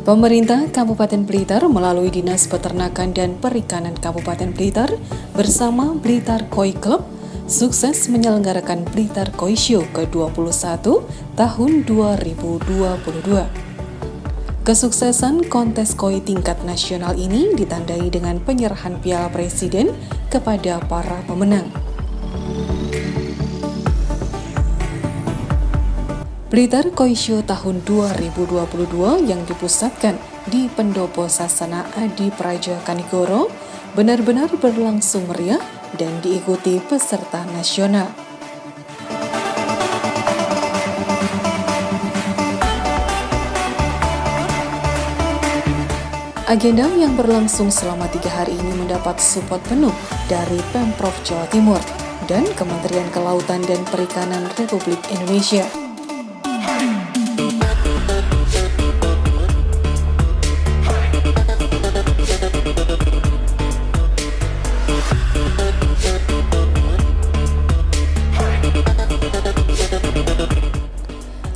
Pemerintah Kabupaten Blitar melalui Dinas Peternakan dan Perikanan Kabupaten Blitar bersama Blitar Koi Club sukses menyelenggarakan Blitar Koi Show ke-21 tahun 2022. Kesuksesan kontes koi tingkat nasional ini ditandai dengan penyerahan Piala Presiden kepada para pemenang. Blitar Koi Show tahun 2022 yang dipusatkan di Pendopo Sasana Adi Praja Kanigoro benar-benar berlangsung meriah dan diikuti peserta nasional. Agenda yang berlangsung selama 3 hari ini mendapat support penuh dari Pemprov Jawa Timur dan Kementerian Kelautan dan Perikanan Republik Indonesia.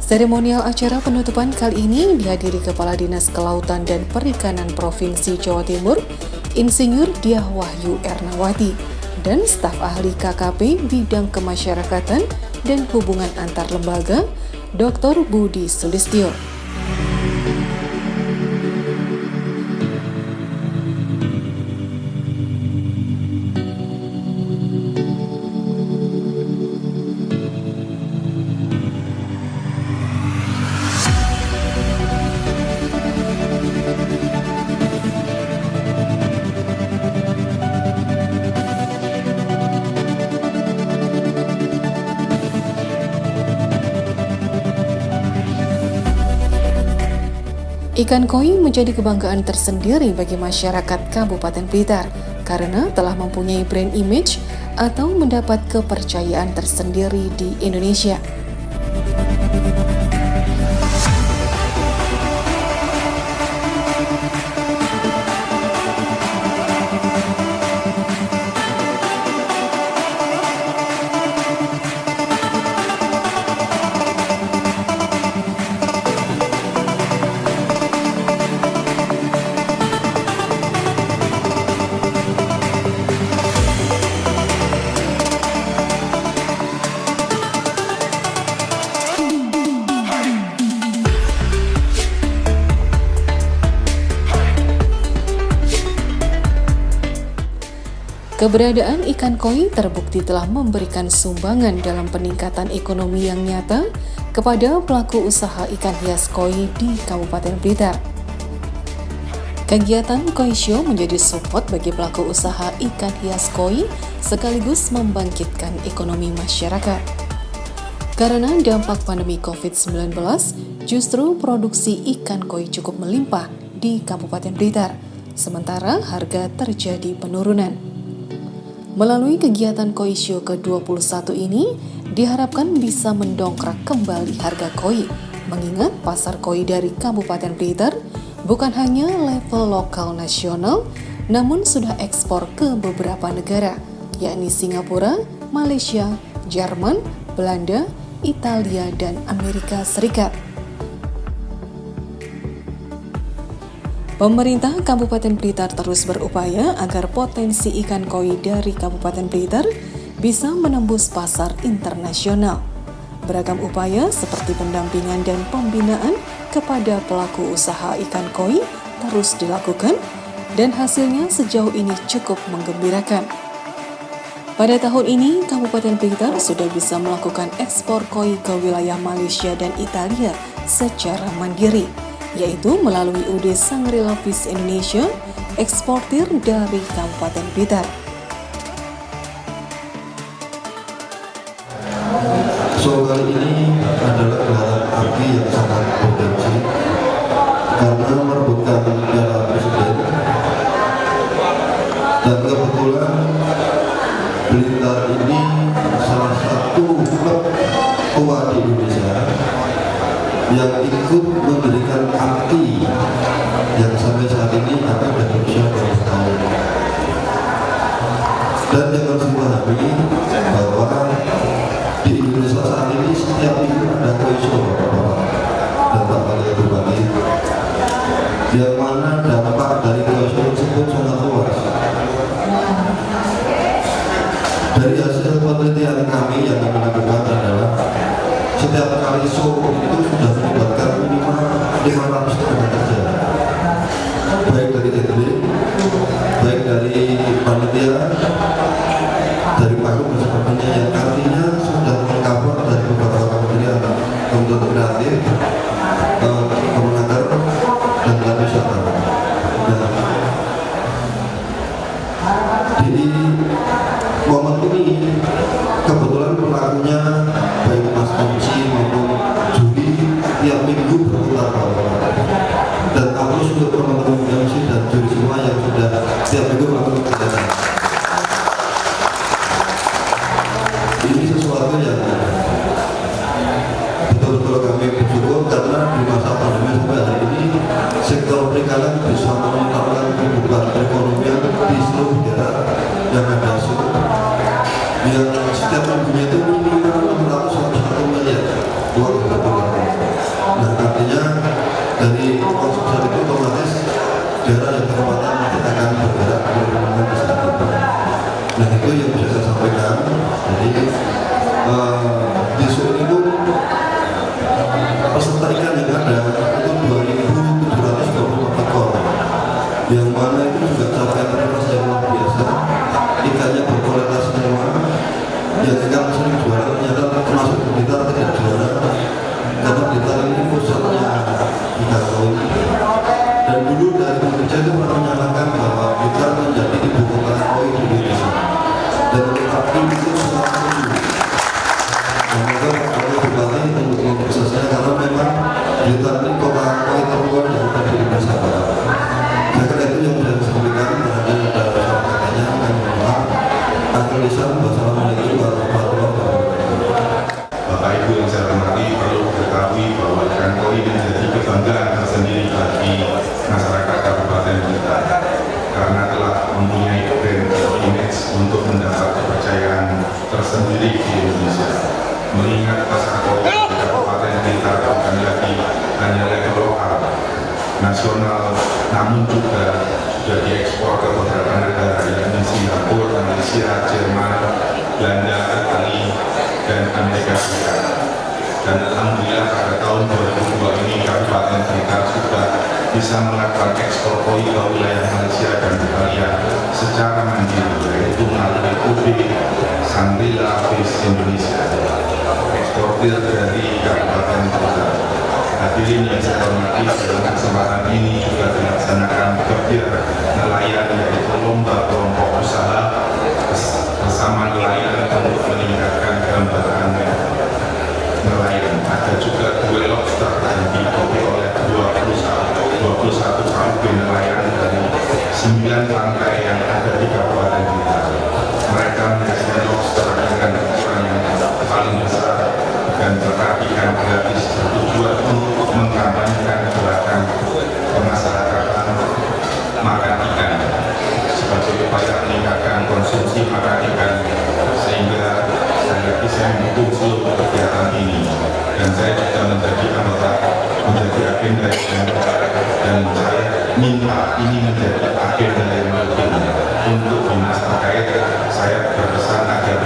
Seremonial acara penutupan kali ini dihadiri Kepala Dinas Kelautan dan Perikanan Provinsi Jawa Timur, Insinyur Diah Wahyu Ernawati, dan staf ahli KKP Bidang Kemasyarakatan dan Hubungan Antar Lembaga, Dr. Budi Sulistyo. Ikan koi menjadi kebanggaan tersendiri bagi masyarakat Kabupaten Blitar karena telah mempunyai brand image atau mendapat kepercayaan tersendiri di Indonesia. Keberadaan ikan koi terbukti telah memberikan sumbangan dalam peningkatan ekonomi yang nyata kepada pelaku usaha ikan hias koi di Kabupaten Blitar. Kegiatan Koi Show menjadi support bagi pelaku usaha ikan hias koi sekaligus membangkitkan ekonomi masyarakat. Karena dampak pandemi COVID-19, justru produksi ikan koi cukup melimpah di Kabupaten Blitar, sementara harga terjadi penurunan. Melalui kegiatan Koi Show ke-21 ini, diharapkan bisa mendongkrak kembali harga koi, mengingat pasar koi dari Kabupaten Blitar bukan hanya level lokal nasional, namun sudah ekspor ke beberapa negara, yakni Singapura, Malaysia, Jerman, Belanda, Italia, dan Amerika Serikat. Pemerintah Kabupaten Blitar terus berupaya agar potensi ikan koi dari Kabupaten Blitar bisa menembus pasar internasional. Beragam upaya seperti pendampingan dan pembinaan kepada pelaku usaha ikan koi terus dilakukan dan hasilnya sejauh ini cukup menggembirakan. Pada tahun ini, Kabupaten Blitar sudah bisa melakukan ekspor koi ke wilayah Malaysia dan Italia secara mandiri, yaitu melalui UD Shangri-La Fish Indonesia, eksportir dari Kabupaten Blitar. So kali ini adalah gelaran api yang sangat bergensi karena merebutkan Piala Presiden, dan kebetulan Blitar ini salah satu klub tua di Indonesia yang ikut memberikan arti yang sampai saat ini akan berusia 12 tahun. Dan yang harus dipahami bahwa di Indonesia saat ini setiap minggu ada Koi Show dan Bapak Bupati yang mana dampak dari koi tersebut sangat luas. Dari hasil penelitian kami yang kami lakukan adalah setiap kali show itu sudah melibatkan minimal 500 tenaga kerja, baik dari handling, baik dari panitia, dari panggung dan sebagainya, yang artinya sudah mengcover dari beberapa kementerian, kementerian kreatif, kemenaker, dan pariwisata. Nah, di momen ini kebetulan pelakunya baik Mas MC maupun Juli tiap minggu berputar balik, dan terus untuk teman-teman MC dan juri semua yang sudah tiap minggu melakukan kegiatan. Ini sesuatu yang betul-betul kami bersyukur karena di masa pandemi sampai hari ini sektor perikanan bisa meningkatkan kebutuhan perekonomian di seluruh daerah yang ada yang setiap minggunya itu minimal 601 miliar uang yang keluar. Nah, artinya dari konsumsi itu otomatis daerah yang berkembang nanti akan bergerak ke perkembangan besar. Nah, itu yang bisa saya sampaikan. Jadi di show ini pun peserta ikan yang ada itu 2.724 ekor, yang mana itu juga capaian prestasi yang luar biasa. Ikannya berkualitas semua, yang ikan sering juara ternyata termasuk Blitar tidak juara karena Blitar ini pusatnya ikan koi. Dan dulu dari pekerja itu pernah menyatakan bahwa Blitar menjadi ibu kota koi di Indonesia, dan tetapi itu sangat setuju. Semoga kalau Bupati untuk memprosesnya, karena memang Blitar ini kota koi tertua yang ada di Indonesia Barat. Saya kira itu yang bisa disampaikan. Ada katanya akan mohon akhir lisan. Wassalamualaikum warahmatullahi wabarakatuh. Bapak Ibu yang saya hormati, perlu diketahui bahwa ikan koi menjadi kebanggaan tersendiri bagi masyarakat Kabupaten Blitar karena telah mempunyai brand image untuk mendapat kepercayaan tersendiri di Indonesia. Mengingat pasar koi di Kabupaten Blitar bukan lagi hanya level lokal, nasional, namun juga sudah diekspor ke beberapa negara yakni Singapura, Malaysia, Jerman, Belanda, Italia, dan Amerika Serikat. Dan alhamdulillah pada tahun 2002 ini Kabupaten Blitar sudah bisa melakukan ekspor koi ke wilayah Malaysia dan Italia secara mandiri, yaitu melalui UB Shangri-La Fish Indonesia, eksportir dari Kabupaten Blitar. Hadirin yang saya hormati, dalam kesempatan ini juga dilaksanakan kegiatan nelayan, yaitu lomba kelompok usaha bersama nelayan untuk meningkatkan gambaran nelayan. Ada juga duel lobster yang diikuti oleh 21 perahu nelayan dari 9 pantai yang ada di Kabupaten Blitar. Mereka menyajikan lobster dengan ukuran yang paling besar dan perhatikan gratis, bertujuan untuk mengkampanyekan gerakan kemasyarakatan makan ikan sebagai upaya meningkatkan konsumsi makan ikan, sehingga saya mendukung seluruh kegiatan ini, dan saya juga menjadi anggota, menjadi agenda dan saya minta ini menjadi agenda yang rutin untuk dinas terkait. Saya berpesan agar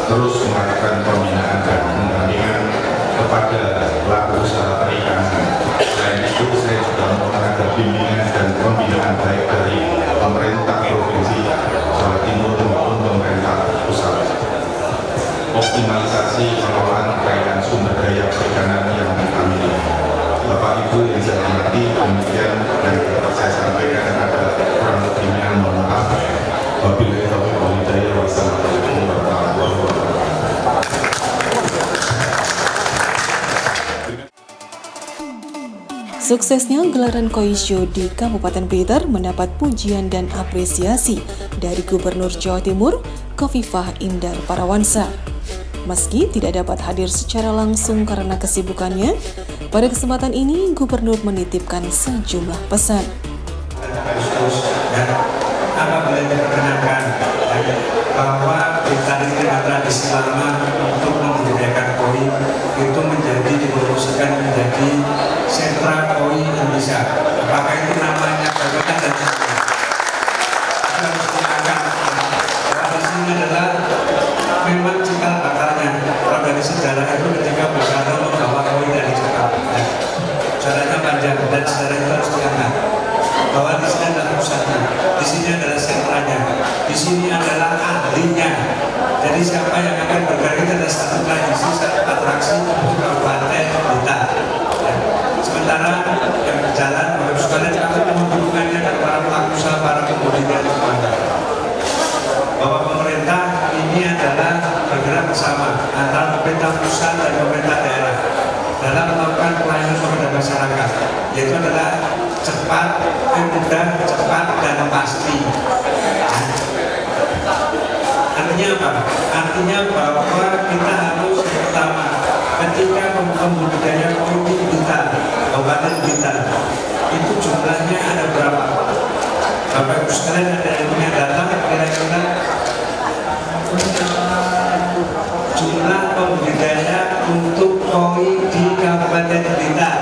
terus melakukan pembinaan dan pendampingan kepada pelaku usaha perikanan. Selain itu, saya juga mohon agar bimbingan dan pembinaan baik dari pemerintah Provinsi Jawa Timur maupun pemerintah pusat. Optimalisasi pengelolaan kekayaan sumber daya perikanan yang kami miliki. Bapak Ibu yang saya hormati, demikian yang dapat saya sampaikan, ada kurang lebihnya mohon maaf. Wabillahi taufiq wal hidayah. Wassalamualaikum warahmatullahi wabarakatuh. Suksesnya gelaran koi show di Kabupaten Blitar mendapat pujian dan apresiasi dari Gubernur Jawa Timur, Khofifah Indar Parawansa. Meski tidak dapat hadir secara langsung karena kesibukannya, pada kesempatan ini Gubernur menitipkan sejumlah pesan. Apa boleh diperkenalkan bahwa Blitar ini tradisi lama untuk membudidayakan koi itu menjadi dipromosikan menjadi sentra koi Indonesia. Apakah itu nama sejarah itu harus diangkat. Bahwa di sini adalah pusatnya, di sini adalah sentranya, di sini adalah ahlinya. Jadi siapa yang akan bergerak itu adalah satu tradisi, satu atraksi untuk Kabupaten Blitar. Ya. Sementara yang berjalan, Bapak sekalian kami menghubungkannya dengan para pelaku usaha, para pembudidaya semuanya. Bahwa pemerintah ini adalah bergerak bersama antara pemerintah pusat dan pemerintah daerah dalam melakukan pelayanan kepada masyarakat, yaitu adalah cepat, mudah, cepat, dan pasti. Artinya apa? Artinya bahwa kita harus pertama, ketika pembudidaya kopi di Blitar, Kabupaten Blitar, itu jumlahnya ada berapa? Bapak Ibu sekalian, ada yang punya data kira-kira jumlah pembudidaya untuk koi di Kabupaten Blitar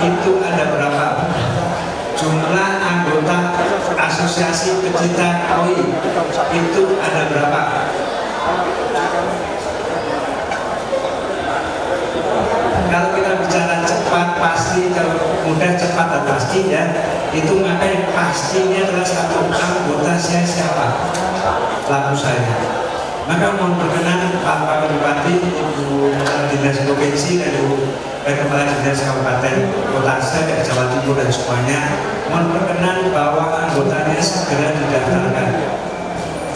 itu ada berapa? Jumlah anggota asosiasi pecinta koi itu ada berapa? Kalau kita bicara cepat pasti, kalau mudah cepat dan pasti ya, itu maka yang pastinya adalah satu anggota saya siapa? Laku saya. Maka mohon berkenan Pak Bupati, Ibu Dinas Provinsi dan Ibu Kepala Dinas Kabupaten Kota dari Jawa Timur dan semuanya, mohon berkenan bahwa anggotanya segera didaftarkan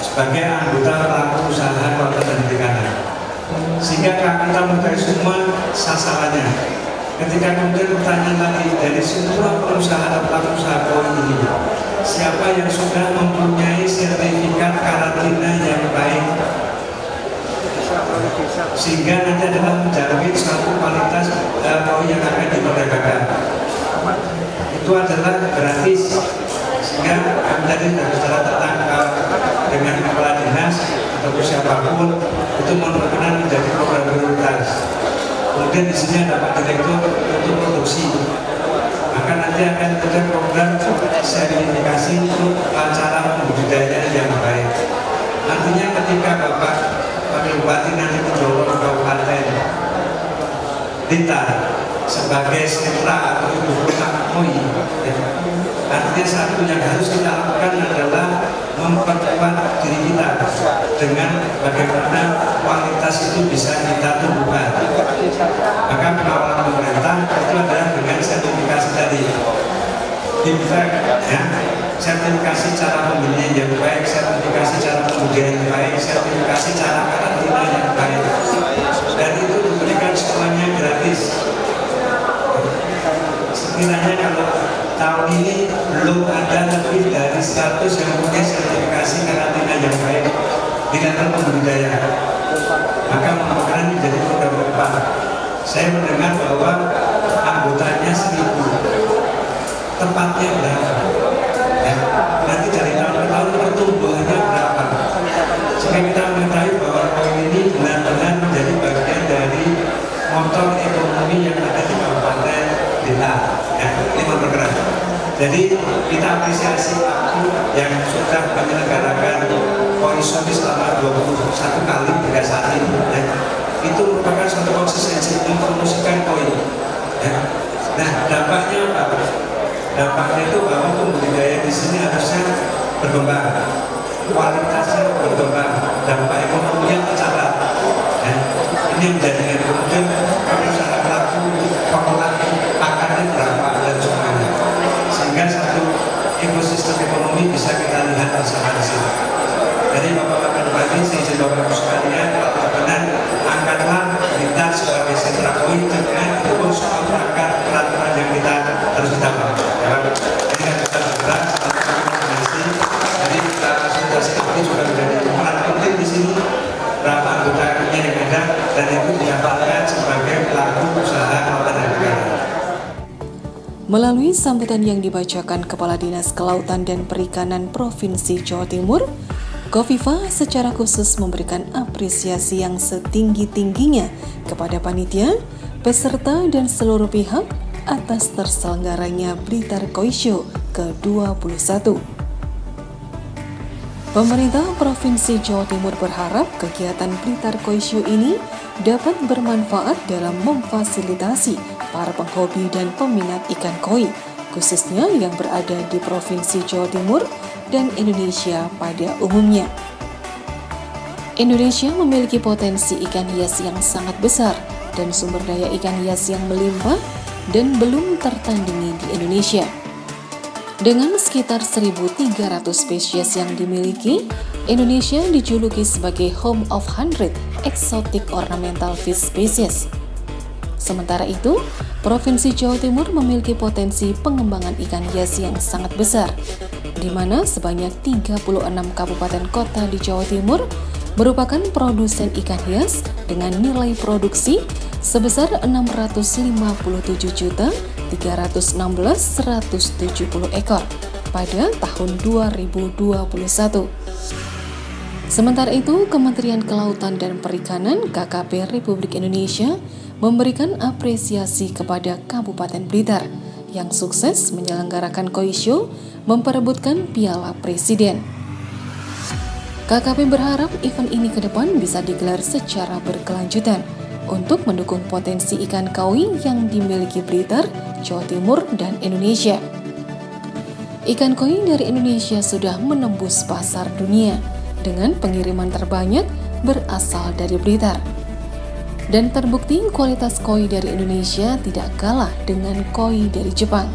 sebagai anggota pelaku usaha Kabupaten dan Perikanan, sehingga kita mengetahui semua sasarannya. Ketika kemudian pertanyaan lagi dari semua pengusaha dan pelaku usaha koi ini, siapa yang sudah mempunyai sertifikat karantina yang baik, sehingga nanti adalah menjamin suatu kualitas koi yang akan diperdagangkan. Itu adalah gratis, sehingga kami tadi berbicara tentang dengan kepala dinas atau siapapun itu mohon berkenan menjadi program prioritas. Kemudian di sini ada Pak Direktur untuk produksi, maka nanti akan ada program sertifikasi untuk cara budidaya yang baik. Artinya ketika Bapak Bupati nanti mendorong Kabupaten Blitar sebagai sentra atau ibu kota koi, ya, artinya satu yang harus kita lakukan adalah memperkuat diri kita dengan bagaimana kualitas itu bisa kita tumbuhkan. Maka penawaran pemerintah itu adalah dengan sertifikasi tadi, ya, sertifikasi cara pembelian yang baik, sertifikasi cara pembudidayaan yang baik, sertifikasi cara karantina yang baik, dan itu diberikan semuanya gratis. Sekiranya kalau tahun ini belum ada lebih dari 100 yang punya sertifikasi karantina yang baik di level pembudidaya, maka merupakan menjadi program ke depan. Saya mendengar bahwa anggotanya 1000, tepatnya berapa? Ya, nanti dari tahun ke tahun pertumbuhannya berapa? Sehingga kita mengetahui bahwa koi ini benar-benar menjadi bagian dari motor ekonomi yang ada di Kabupaten Blitar. Ya, ini bergerak. Jadi kita apresiasi yang sudah menyelenggarakan koi Sobi selama 21 kali hingga saat ini. Ya. Itu merupakan suatu konsistensi mempromosikan koi. Ya. Nah, dampaknya apa? Dampaknya itu bahwa pembudidaya di sini harusnya berkembang, kualitasnya berkembang, dampak ekonominya tercatat. Ya. Ini yang menjadikan kemudian perusahaan pelaku formulasi pakannya berapa dan semuanya, sehingga satu ekosistem ekonomi bisa kita lihat bersama di sini. Jadi Bapak-Bapak Bupati, saya izin Bapak-Bapak sekalian, benar angkatlah Blitar sebagai sentra koi dengan itu soal peraturan yang kita harus ditambah. Ya, ini kan kita bergerak satu koordinasi. Jadi kita sudah seperti juga menjadi peran penting di sini. Berapa anggotanya yang ada dan itu didapatkan sebagai pelaku usaha Kabupaten Negara. Melalui sambutan yang dibacakan Kepala Dinas Kelautan dan Perikanan Provinsi Jawa Timur, Khofifah secara khusus memberikan apresiasi yang setinggi-tingginya kepada panitia, peserta dan seluruh pihak atas terselenggaranya Blitar Koi Show ke-21. Pemerintah Provinsi Jawa Timur berharap kegiatan Blitar Koi Show ini dapat bermanfaat dalam memfasilitasi para penghobi dan peminat ikan koi, khususnya yang berada di Provinsi Jawa Timur dan Indonesia pada umumnya. Indonesia memiliki potensi ikan hias yang sangat besar dan sumber daya ikan hias yang melimpah dan belum tertandingi di Indonesia. Dengan sekitar 1.300 spesies yang dimiliki, Indonesia dijuluki sebagai home of 100 exotic ornamental fish species. Sementara itu, Provinsi Jawa Timur memiliki potensi pengembangan ikan hias yang sangat besar, di mana sebanyak 36 kabupaten kota di Jawa Timur merupakan produsen ikan hias dengan nilai produksi sebesar 657.316.170 ekor pada tahun 2021. Sementara itu, Kementerian Kelautan dan Perikanan (KKP) Republik Indonesia memberikan apresiasi kepada Kabupaten Blitar yang sukses menyelenggarakan Koi Show memperebutkan Piala Presiden. KKP berharap event ini ke depan bisa digelar secara berkelanjutan untuk mendukung potensi ikan koi yang dimiliki Blitar, Jawa Timur, dan Indonesia. Ikan koi dari Indonesia sudah menembus pasar dunia dengan pengiriman terbanyak berasal dari Blitar. Dan terbukti kualitas koi dari Indonesia tidak kalah dengan koi dari Jepang.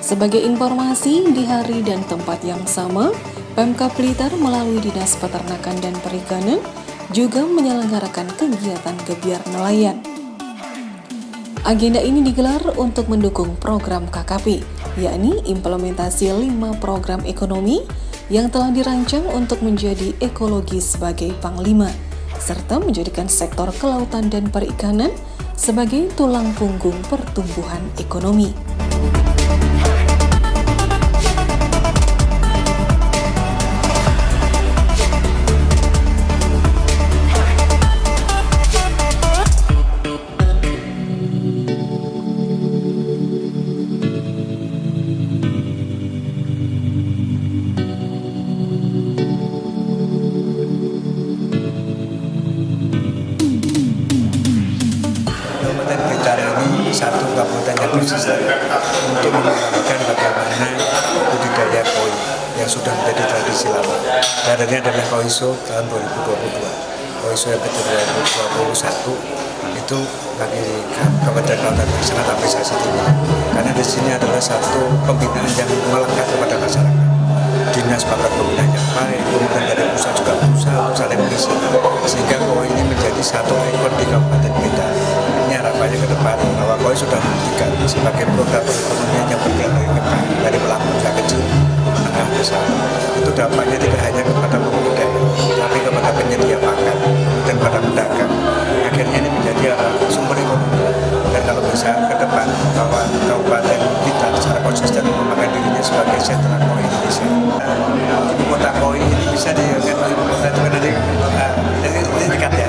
Sebagai informasi, di hari dan tempat yang sama, Pemkab Blitar melalui Dinas Peternakan dan Perikanan juga menyelenggarakan kegiatan gebyar nelayan. Agenda ini digelar untuk mendukung program KKP, yakni implementasi 5 program ekonomi yang telah dirancang untuk menjadi ekologi sebagai panglima, serta menjadikan sektor kelautan dan perikanan sebagai tulang punggung pertumbuhan ekonomi. Kabupaten Blitar ini satu kabupaten yang konsisten untuk mengembangkan bagaimana budidaya koi yang sudah menjadi tradisi lama. Daerahnya adalah KOISO tahun 2022. KOISO yang ke-2021 itu bagi Kabupaten Kelautan yang sangat apresiasi tinggi. Karena di sini adalah satu pembinaan yang melekat kepada masyarakat. Dinas melakukan pembinaan yang baik, kemudian dari pusat juga berusaha saling mengisi, sehingga KOI ini menjadi satu ikon di Kabupaten Blitar. Ini harapannya ke depan bahwa KOI sudah membuktikan sebagai produk perekonomian yang bergerak dari pelaku usaha kecil, menengah, besar. Itu dampaknya tidak hanya kepada pembudidaya, tapi kepada penyedia pakan dan pada pedagang. Akhirnya ini menjadi sumber ekonomi. Dan kalau bisa ke depan bahwa Kabupaten Blitar secara konsisten mengembangkan dirinya sebagai sentra KOI Indonesia. Ibu kota KOI ini bisa dilihat oleh ibu kota itu kan dari dekat ya.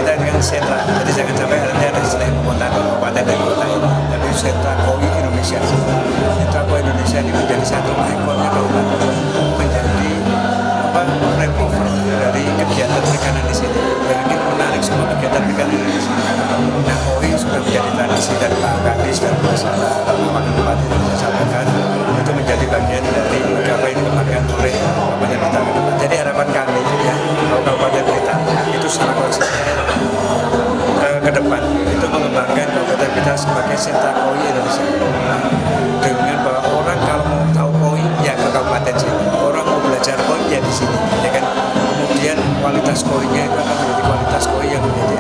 Kita dengan sentra, jadi jangan sampai ada istilah ibu kota kabupaten dan kota ini, tapi sentra KOI Indonesia. Sentra KOI Indonesia ini menjadi satu ikonnya kabupaten, menjadi remover dari kegiatan perikanan di sini. Dan ingin menarik semua kegiatan perikanan di sini. Nah, KOI sudah menjadi tradisi dari Pak Kadis dan masyarakat Wakil Bupati yang saya sampaikan, itu menjadi bagian dari apa yang dikembangkan oleh Kabupaten Blitar. Jadi harapan kami ya, Kabupaten Blitar itu secara konsisten ke depan itu mengembangkan Kabupaten Blitar sebagai sentra KOI Indonesia. Dengan bahwa orang kalau mau tahu KOI ya ke kabupaten sini, orang mau belajar KOI ya di sini, ya kan. Kemudian kualitas KOI-nya itu akan menjadi kualitas KOI yang menjadi